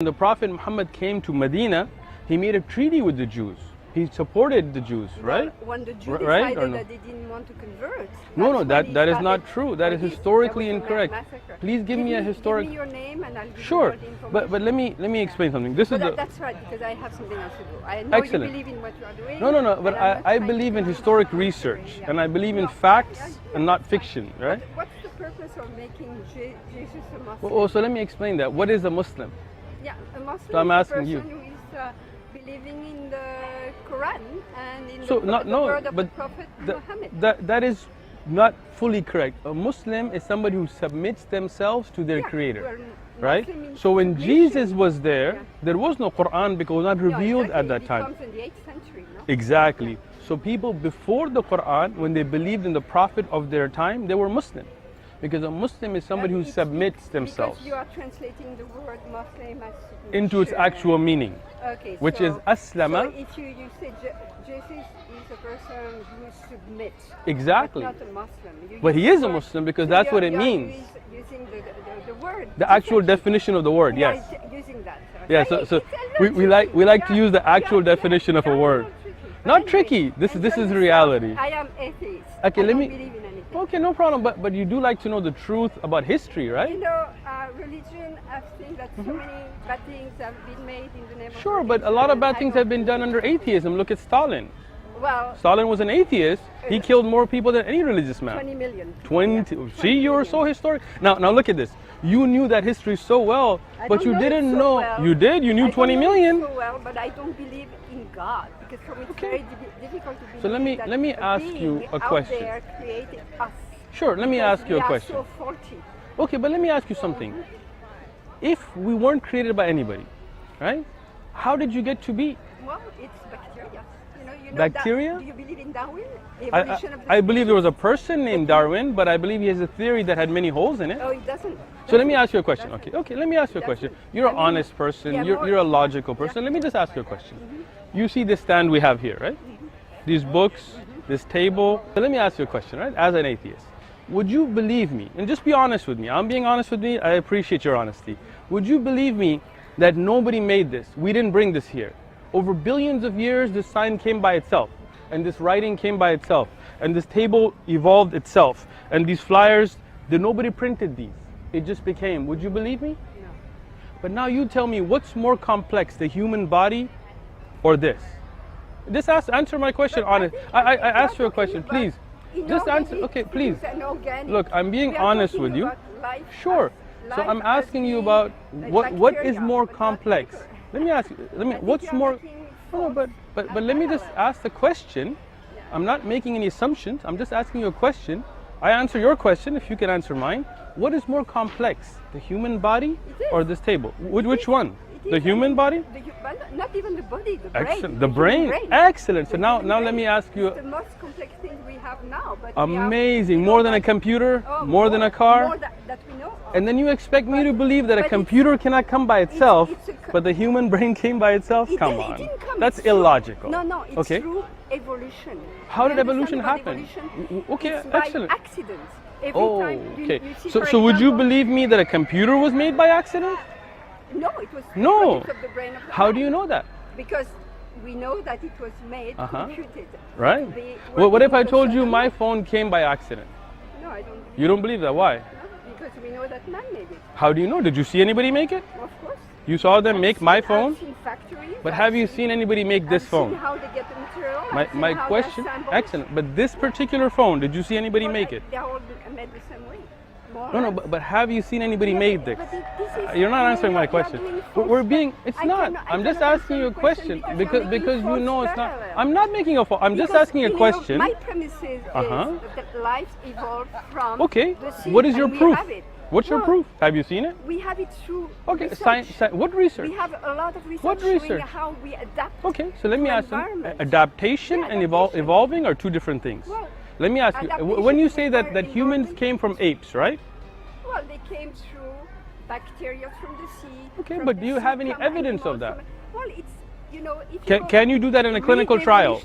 When the Prophet Mohammed came to Medina, he made a treaty with the Jews. He supported the Jews, right? When the Jews right decided that they didn't want to convert. No, that is not true. That is historically incorrect. Please give me a historic. Give me your name and I'll give Sure, you all the but let me explain something. This is that's right, because I have something else to do. I know you believe in what you are doing. No, but I believe in historic research, and I believe in facts and not fiction, right? What's the purpose of making Jesus a Muslim? Well, so let me explain that. What is a Muslim? Yeah, a Muslim So I'm asking is a you. person who is believing in the Quran and in So the no, word of the but Prophet th- Mohammed. that is not fully correct. A Muslim is somebody who submits themselves to their Creator, well, right? Muslim means So when submission. Jesus was there, there was no Quran because it was not revealed No, at exactly. that time. It comes in the 8th century, no? Exactly. So people before the Quran, when they believed in the Prophet of their time, they were Muslim. Because a Muslim is somebody who submits themselves Because you are translating the word Muslim as into its actual meaning, okay, which so, is aslama. So if you say Jesus is a person who submits, Exactly. but not a Muslim. But he is a Muslim because that's what it you are means. Using the word. The actual definition of the word, You are yes. using that. Yeah, so we like to use the actual definition of a word. Not tricky. This is reality. I am atheist. Okay, I let don't me. believe in anything. Okay, no problem. But you do like to know the truth about history, right? You know, religion, I've seen that so many bad things have been made in the name of Sure, but a lot of bad things have been done under atheism. Look at Stalin. Well, Stalin was an atheist. He killed more people than any religious man. 20 million. 20. See, you were so historic. Now look at this. You knew that history so well, but you didn't know. Well. You did. You knew 20 million. So well, but I don't believe in God because for me it's very difficult to believe. So let me that ask you a question. Out there created us. Sure. Let me ask you a question. We are so faulty. Okay, but let me ask you something. If we weren't created by anybody, right? How did you get to be? Well, it's bacteria. You know Bacteria? Do you believe in Darwin? Evolution of the I believe there was a person named Darwin, but I believe he has a theory that had many holes in it. Oh, it doesn't. So let me ask you a question. Okay, let me ask you a question. You're an honest person. yeah, You're a logical person. Let me just ask you a question. You see this stand we have here, right? These books, this table. So let me ask you a question, right? As an atheist, would you believe me? And just be honest with me. I'm being honest with me. I appreciate your honesty. Would you believe me that nobody made this? We didn't bring this here. Over billions of years, this sign came by itself, and this writing came by itself, and this table evolved itself, and these flyers, nobody printed these. It just became. Would you believe me? No. But now you tell me, what's more complex, the human body or this? Just answer my question honest. I asked you a question, please. Just answer. Okay, please. Look, I'm being honest with you. Sure. So I'm asking you about what is more complex. Let me ask you. What's more? No, but let me just ask the question. I'm not making any assumptions. I'm just asking you a question. I answer your question if you can answer mine. What is more complex, the human body or this table? Which one? The human body? Not even the body, the brain. Excellent. The brain. Excellent. So now let me ask you. It's the most complex thing we have now. But amazing. More than a computer, more than a car. More that we know of. And then you expect me to believe that a computer cannot come by itself, but the human brain came by itself? Come on. Didn't come. That's illogical. No, it's through evolution. How did evolution happen? Okay, it's by excellent. accidents. Every time okay. you see, So would you believe me that a computer was made by accident? No, it was No. of the brain of the How man. do you know that? Because we know that it was made, computed. Right. Well, what if I told you my phone came by accident? No, I don't believe You don't believe that? Why? No, because we know that man made it. How do you know? Did you see anybody make it? Of course. You saw them make my phone? I've seen factories. But have you seen anybody make this I've phone? seen how they get the material. My question, excellent. But this particular phone, did you see anybody make it? They're all made the same way. No, but have you seen anybody make this? This You're not answering my question. We're being, it's not. I'm just asking you a question because you know it's not. I'm not making a fault. I'm just asking a question. My premise is that life evolved from Okay, the seed. what is your and proof? We have it. What's your proof? Have you seen it? We have it through Okay, research. what research? We have a lot of research, What showing research? how we adapt. Okay, so let me to ask you, environment. adaptation Yeah, and adaptation. evolving are two different things. Well, Let me ask you, adaptation when you say that requires humans environment. came from apes, right? Well, they came through bacteria from the sea. Okay, from but the do you sea, have any from evidence of animals, that? Well, it's, you know, if you Can you do that in a clinical trial?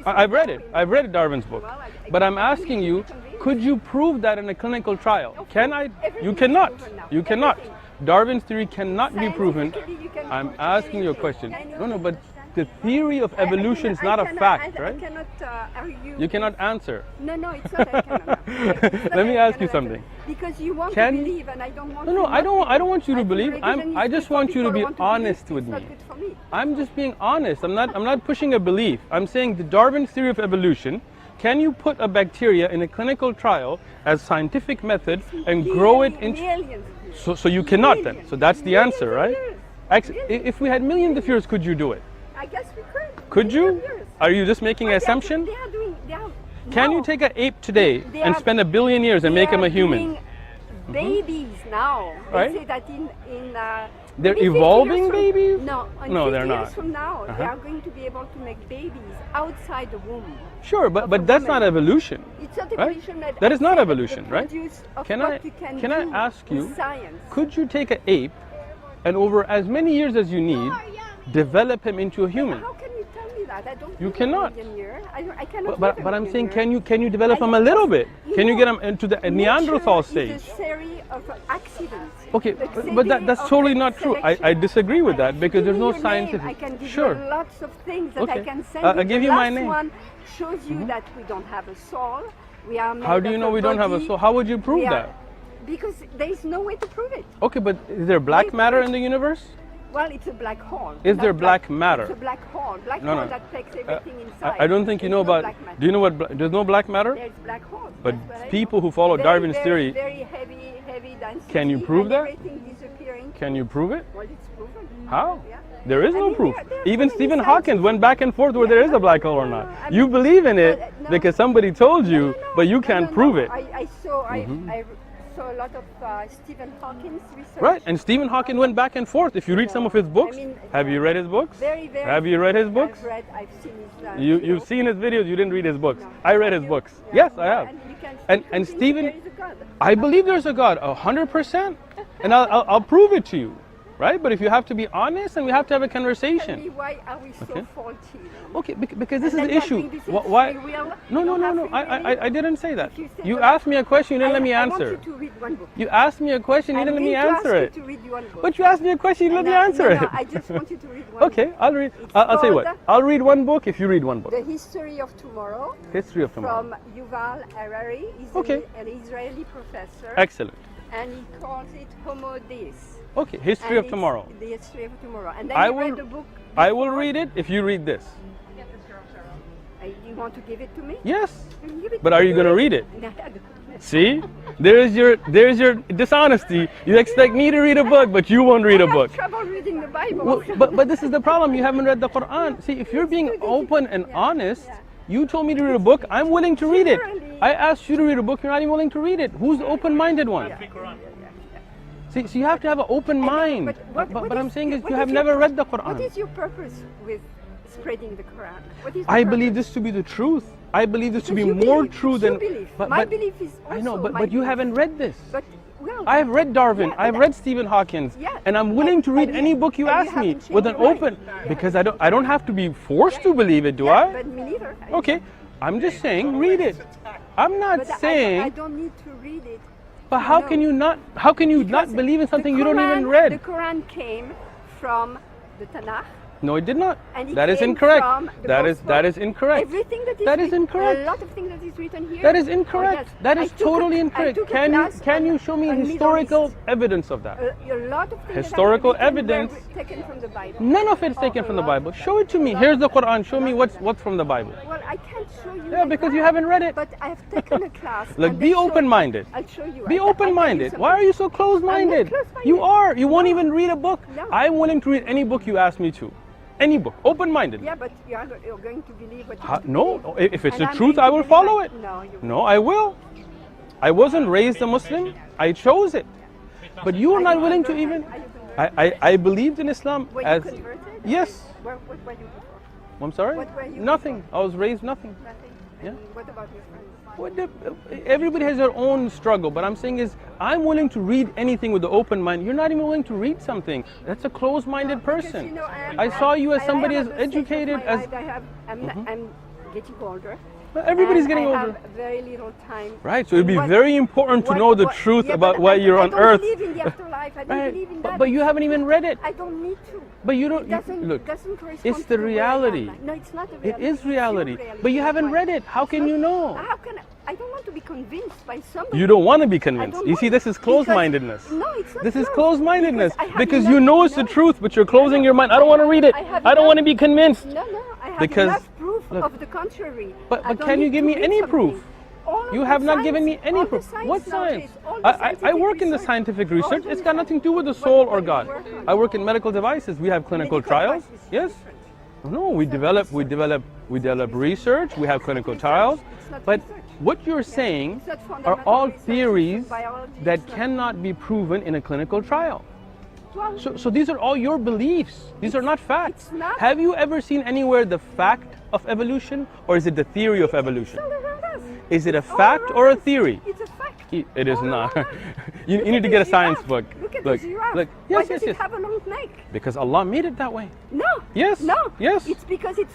I've read it. Darwin. I've read Darwin's book. Well, But I'm asking you, could you prove that in a clinical trial? Of Can course. I? Everything You is cannot. proven now. You cannot. Everything. Darwin's theory cannot be proven. Scientifically, you can I'm prove asking you a anything. question. I know No, no, that. but the theory of evolution is not a fact, right? I cannot argue. You cannot answer. No, it's not. I cannot. It's not Let me I ask you cannot something. answer. Because you want Can- to believe, and I don't want. No, no, to I don't. not I don't want you to think believe. religion is I just good want for you to people be who want honest believe. with It's me. not good for me. I'm just being honest. I'm not pushing a belief. I'm saying the Darwin's theory of evolution. Can you put a bacteria in a clinical trial as scientific method and grow it into? Millions. So you cannot then. Millions. So that's the answer, Millions right? of years. If we had millions of years, could you do it? I guess we could. Could Millions you? of years. Are you just making an Well, assumption? They are doing. They are, Can now, you take an ape today they and are- spend 1 billion years and they make him are a human? doing Babies now. Right. They say that in They're maybe 50 evolving years from- babies? No, in No, 50 they're years not. from now, they Uh-huh. are going to be able to make babies outside the womb. Sure, of but a that's not woman. evolution. It's not Right? evolution. That is not the evolution, right? produce of Can what I- you can can I do ask in you, science. Could you take an ape and over as many years as you need, develop him into a human? How can you tell me that? I don't. You live cannot. A million year. I cannot. But live a I'm million saying, year. can you develop I him a little bit? you Can you know, get him into the Neanderthal nature stage? is a series of accidents. Okay, The but series that's of totally not true. I selection. disagree with that because there's Give no me your name. scientific. I can give Sure. you lots of things that I Okay. can send I'll give The you my last name. one shows you that we don't have a soul. We are made How do you of know we don't have a body. soul? How would you prove We are- that? Because there is no way to prove it. Okay, but is there black Wait, matter wait. in the universe? Well, it's a black hole. Is Not there black matter? It's a black hole. Black No, hole no. that takes everything inside. I don't think you know There's no about. black matter. Do you know what? There's no black matter. There's black holes. But That's what I people know. who follow Very, Darwin's very, theory, very heavy density. Can you prove and that? Everything disappearing. can you prove it? Well, it's proven. How? Yeah. There is I no mean, proof. there are Even so many Stephen scientists- Hawking went back and forth whether there is a black hole or not. I You mean, believe in it no, because somebody told you, No, but you no, can't no, prove no. it. I saw a lot of Stephen Hawking's research. Right, and Stephen Hawking went back and forth. If you read some of his books, I mean, have you read his books? Very, very. Have you read his books? I've seen his. You've seen his videos. You didn't read his books. No. I read his You? books. Yeah. Yes, I have. And you can And still think Stephen, there is a God. I believe there's a God, 100%, and I'll prove it to you, right? But if you have to be honest, and we have to have a Tell me, conversation. why are we so Okay. faulty? Okay, because this is And the then issue. you think this is Why? free will? No, You no, don't no, have no. free will? I didn't say that. If you say You that- asked me a question. You didn't let me I answer. want you to read one book. You asked me a question. You I'm didn't let me going to answer ask it. you to read one book. But you asked me a question. You didn't let me answer no, it. No, I just want you to read one Okay, book. I'll read. It's I'll tell you what. called I'll read one book if you read one book. The History of Tomorrow History of Tomorrow. from Yuval Harari. He's Okay. an Israeli professor. Excellent. And he calls it Homo Deus. Okay, History And of it's Tomorrow. The History of Tomorrow. And then I you will. read the book. I will before. read it if you read this. You want to give it to me? Yes. Give it But to are you me. going to read it? No, I don't. See, there's your dishonesty. You expect me to read a book, but you won't read a I book. have trouble reading the Bible. Well, but this is the problem. You haven't read the Quran. See, if you're being open and honest, you told me to read a book. I'm willing to read it. I asked you to read a book. You're not even willing to read it. Who's the open-minded one? See, so you have to have an open mind. But I'm saying is you have never read the What Quran. is your purpose with spreading the Quran? What is the I believe purpose? this to be the truth. I believe this to be You more believe, true it's your than. belief. My belief is I know, also but my you belief. haven't read this. But well, I've read Darwin. Yeah, I've but read Stephen Hawking's, Yeah, and I'm willing to read but any book you and ask me haven't with an changed your open, mind. because I don't have to be forced to believe it, do yeah, I? But me neither. Okay, I'm just saying read it. I'm not But saying. I don't need to read it. But how can you not? How can you not Because believe in something the you don't even Quran- read? The Quran came from the Tanakh. No, it did not. And it That is came incorrect. from the That is Gospel. incorrect. Everything that is That is written- incorrect. A lot of things that is written here. That is Oh, incorrect. yes. That I is took a- totally I incorrect. took a Can class you on- show me on Middle historical East. evidence of that? A lot of things Historical that are written evidence. were taken from the Bible. None of it's Oh, taken a from the lot. Bible. Show it to me. Here's the Quran. Show me what's from the Bible. Well, I can't show you. Yeah, like because that. you haven't read it. But I've taken a class. Look, and be they show- open-minded. I'll show you. Be I can open-minded. do Why are you so closed-minded? I'm not closed-minded. You are. You won't even read a book. No. I'm willing to read any book you ask me to. Any book. Open-minded. Yeah, but you're going to believe what you Ha- want to No, believe. if it's And the I'm truth, going I to will believe follow it. No, you No, I will. I wasn't raised a Muslim. I chose it. But you are not willing to even. Are you converted? I believed in Islam Were you as. converted? Yes. What were you before? I'm sorry? What were you Nothing. I was raised nothing. Nothing. Yeah. And what about your friends? Everybody has their own struggle, but I'm saying is I'm willing to read anything with the open mind. You're not even willing to read something. That's a closed-minded Because, person. you know, I saw you as I somebody am as at the stage of educated my as. life, I'm getting older. Everybody's getting older. I have very little time. Right, so it'd be very important to know the truth about why you're on earth. I don't believe in the afterlife. I don't believe in that. But you haven't even read it. I don't need to. But you don't. It doesn't correspond it's the to reality. No, it's not the reality. It is reality. But you haven't read it. How can you know? How can I don't want to be convinced by somebody. You don't want to be convinced. You see, this is closed-mindedness. No, it's not. This is closed-mindedness because you know it's the truth, but you're closing your mind. I don't want to read it. I don't want to be convinced. No, I have enough proof of the contrary. But can you give me any proof? You have not given me any proof. What science? I work in the scientific research. It's got nothing to do with the soul or God. I work in medical devices. We have clinical trials. Yes. No, we develop research. We have clinical trials. But what you're saying are all theories that cannot be proven in a clinical trial. So these are all your beliefs. These are not facts. Have you ever seen anywhere the fact of evolution, or is it the theory of evolution? Is it a fact or a theory? It's a fact. It is not. You need to get a science book. Look at the giraffe. Look. Why Yes, does it have a long neck? Because Allah made it that way. No. Yes. No. Yes. It's because it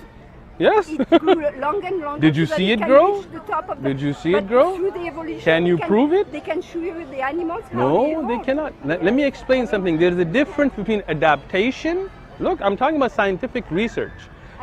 grew longer and longer. Did you so see that it can grow? reach the top of Did you see it grow? Through the evolution, Can you prove it? They can show you the animals. No, they cannot. Let me explain something. There's a difference between adaptation. Look, I'm talking about scientific research.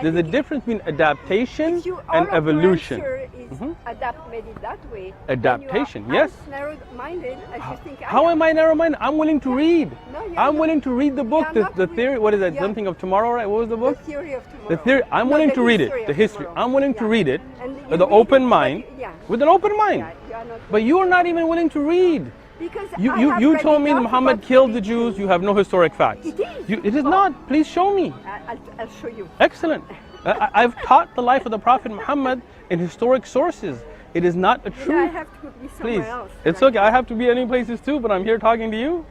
There's a difference between adaptation and evolution. Is made it that way. Adaptation, you are yes. Narrow-minded as you think. How am I narrow-minded? I'm willing to read. No, I'm willing to read the book, the theory. What is that? Something of tomorrow, right? What was the book? The theory of tomorrow. The theory. I'm willing to read it. The history. I'm willing to read it with an open mind. With an open mind. But you are not even willing to read. Because you told me that Mohammed killed the Jews. You have no historic facts. It is. It is not. Please show me. I'll show you. Excellent. I've taught the life of the Prophet Muhammad in historic sources. It is not a truth. Yeah, I have to be somewhere Please. else. It's okay. I have to be any places too, but I'm here talking to you.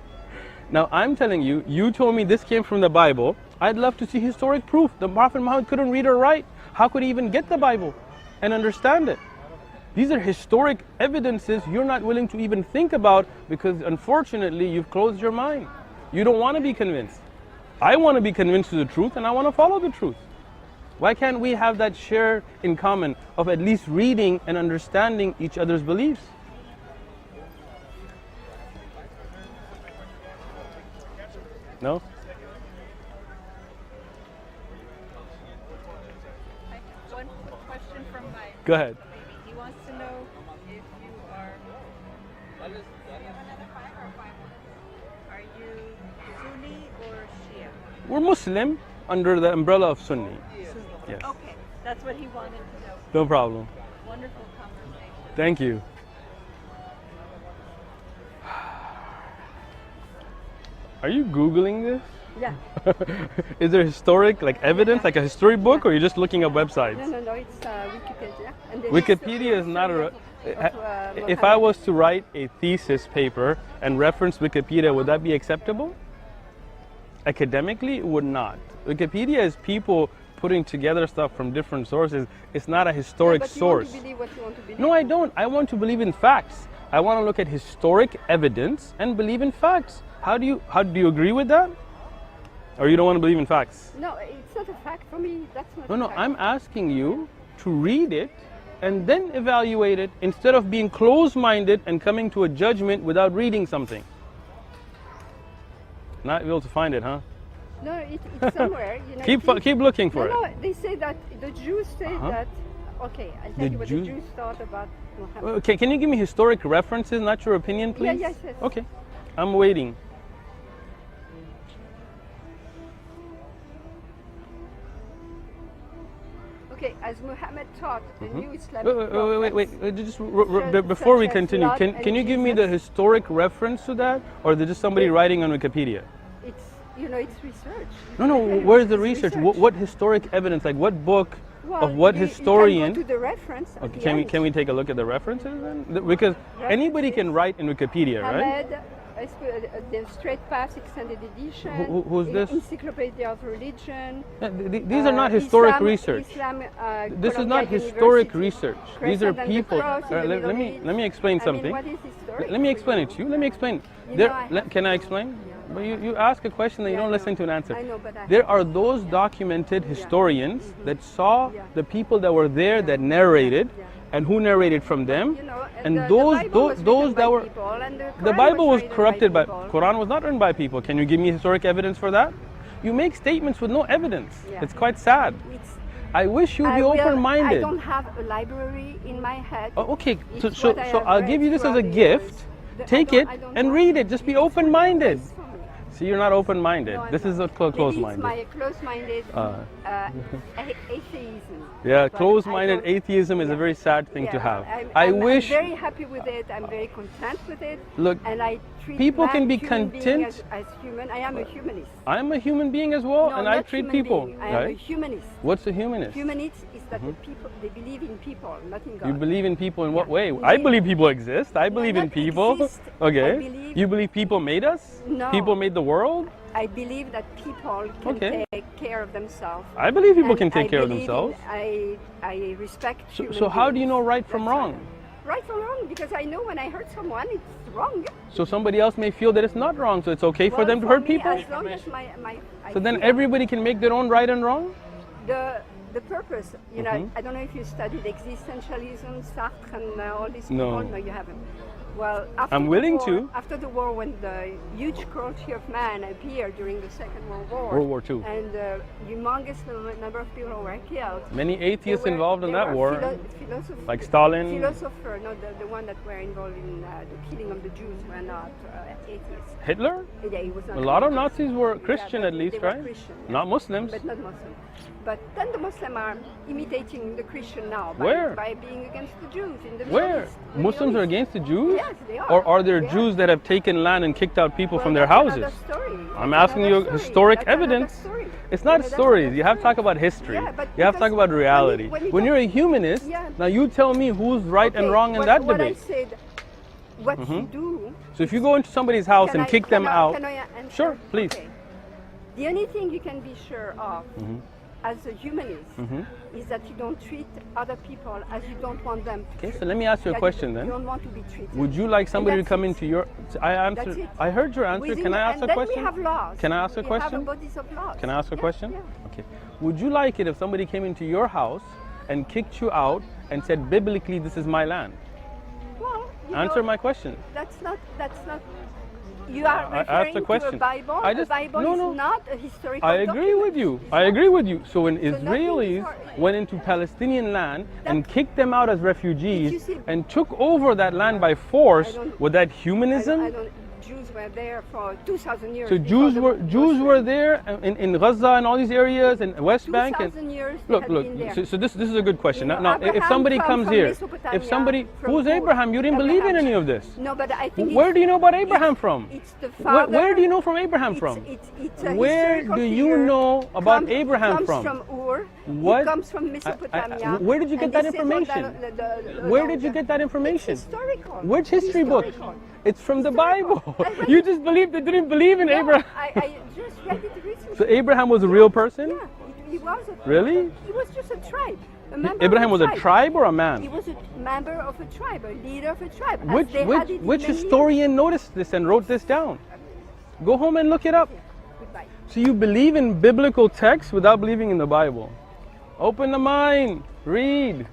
Now I'm telling you, you told me this came from the Bible. I'd love to see historic proof. The Prophet Muhammad couldn't read or write. How could he even get the Bible and understand it? These are historic evidences you're not willing to even think about because unfortunately you've closed your mind. You don't want to be convinced. I want to be convinced of the truth and I want to follow the truth. Why can't we have that share in common of at least reading and understanding each other's beliefs? No? One question from my Go ahead. baby. He wants to know if you are. Do you have another 5 or 5 more? Are you Sunni or Shia? We're Muslim under the umbrella of Sunni. Yes. Okay, that's what he wanted to know. No problem. Wonderful conversation. Thank you. Are you Googling this? Yeah. Is there historic evidence, like a history book, or you're just looking at websites? No, it's Wikipedia. And Wikipedia is not a... If I was to write a thesis paper and reference Wikipedia, would that be acceptable? Academically, it would not. Wikipedia is people putting together stuff from different sources. It's not a historic source. You want to believe what you want to believe. No, I don't. I want to believe in facts. I want to look at historic evidence and believe in facts. How do you agree with that? Or you don't want to believe in facts? No, it's not a fact for me. That's not. No, a fact. I'm asking you to read it and then evaluate it instead of being closed-minded and coming to a judgment without reading something. Not able to find it, huh? No, it's somewhere. You know, keep looking for it. No, they say that the Jews say that. Okay, I'll tell you what the Jews thought about Mohammed. Okay, can you give me historic references, not your opinion, please? Yes. Okay, I'm waiting. Okay, as Mohammed taught the new Islamic Wait. Just before we continue, can you give me the historic reference to that, or is it just somebody writing on Wikipedia? It's research. No. Where's the research? What historic evidence? Like what book of what historian? You can go to the reference. Okay, can we take a look at the references then? Because anybody can write in Wikipedia, right? Ahmed, the Straight Path Extended Edition. Who's this? Encyclopedia of Religion. These are not historic research. This is not historic research. These are people. Let me explain something. What is historic? Let me explain it to you. Let me explain. Can I explain? But you ask a question and you don't listen to an answer. I know, but there are those documented historians that saw the people that were there that narrated, and who narrated from them, and those that were the Bible was corrupted by Quran was not written by people. Can you give me historic evidence for that? You make statements with no evidence. It's quite sad. I wish you'd be open-minded. I don't have a library in my head. Oh, okay, so I'll give you this as a gift. Take it and read it. Just be open-minded. See, you're not open-minded. No, this is a close-minded. It's my close-minded atheism. Yeah, close-minded atheism is a very sad thing to have. I'm very happy with it. I'm very content with it. Look, and I treat people can be human content as human. I am a humanist. I'm a human being as well, No, and I not treat human people. being. I am a humanist. What's a humanist? Humanist is that the people, they believe in people, not in God. You believe in people in what way? I believe people exist. I believe in not people. exist. Okay. You believe people made us? No. People made the world? I believe that people can take care of themselves. I believe people And can take I care of believe themselves. I respect human So how do you beings. know right from That's wrong? all. Right or wrong? Because I know when I hurt someone, it's wrong. So somebody else may feel that it's not wrong, so it's okay for Well, them to hurt me, people? As long as So then feel everybody can make their own right and wrong? the purpose, I don't know if you studied existentialism, Sartre, and all these No. people. No, you haven't. Well, after I'm willing the war, to. After the war, when the huge cruelty of man appeared during the Second World War, World War II. and humongous number of people were killed. Many atheists There were- involved in there that were war. philosophers, Like Stalin. Philosopher, no, the one that were involved in the killing of the Jews were not atheists. Hitler? Yeah, he was not A lot of religious. Nazis were Christian Yeah, at least, they were right? Christian, Not Muslims. but not Muslim. But then the Muslims are imitating the Christian now Where? by being against the Jews in the Middle Where? East. The Muslims Middle are East. against the Jews? Yes, they are. Or are there They Jews that have taken land and kicked out people Well, from their that's houses? another story. I'm That's asking another you story. historic That's another evidence. story. It's not That's stories. another You have to story. talk about history. Yeah, but You have to talk because about reality. when you When talk- you're a humanist, Yeah. now you tell me who's right and Okay, wrong in what- that what debate. I said, what you do. So if you go into somebody's house Can and I- kick them can I- out, can I answer? sure, please. Okay. The only thing you can be sure of as a humanist is that you don't treat other people as you don't want them to Okay, treat. so let me ask you a That question you then. don't want to be treated. Would you like somebody to that's come it. into your? That's it. I heard your answer. Can I ask and a then question? we have laws. Can I ask a We question? have a bodies of laws. Can I ask a Yeah, question? yeah. Okay. Would you like it if somebody came into your house and kicked you out and said, biblically, this is my land? Well, you Answer know, my question. That's not. You are I asked referring a to question. a Bible. I just- a Bible no, is no. not a historical I agree document. with you. It's I not. agree with you. So when nothing Israelis is- went into Palestinian land and That- kicked them out as Did you refugees see- and took over that land by force, I don't- was that I humanism? don't, Jews were there for 2,000 years. So before Jews the were Muslims. there in Gaza and all these areas and West Bank. 2,000 years they Look, had look. been there. So this is a good question. You know, Now, if Abraham somebody from comes here, Mesopotamia, if somebody from who's Ur. Abraham, you didn't believe in Abraham. any of this. No, but I think Where it's- do you know about Abraham from? It's the Where, father. where do you know from Abraham It's- from? It's a Where historical do you figure. know about Comes- Abraham comes from? Ur. What? He comes from Mesopotamia. Where did you get and that they settled information? Where did you get that information? It's historical. Which history book? Historical. It's from the Historical. Bible. I read You it. just didn't believe in No, Abraham. I just read it recently. So Abraham was a real person? Yeah, he was a Really? He was just a tribe. A member Abraham of was a tribe or a He man? was a member of a tribe, a leader of a tribe. as Which they had it in which many historian noticed this and wrote this down? Go home and look it up. years. Goodbye. So you believe in biblical texts without believing in the Bible. Open the mind. Read.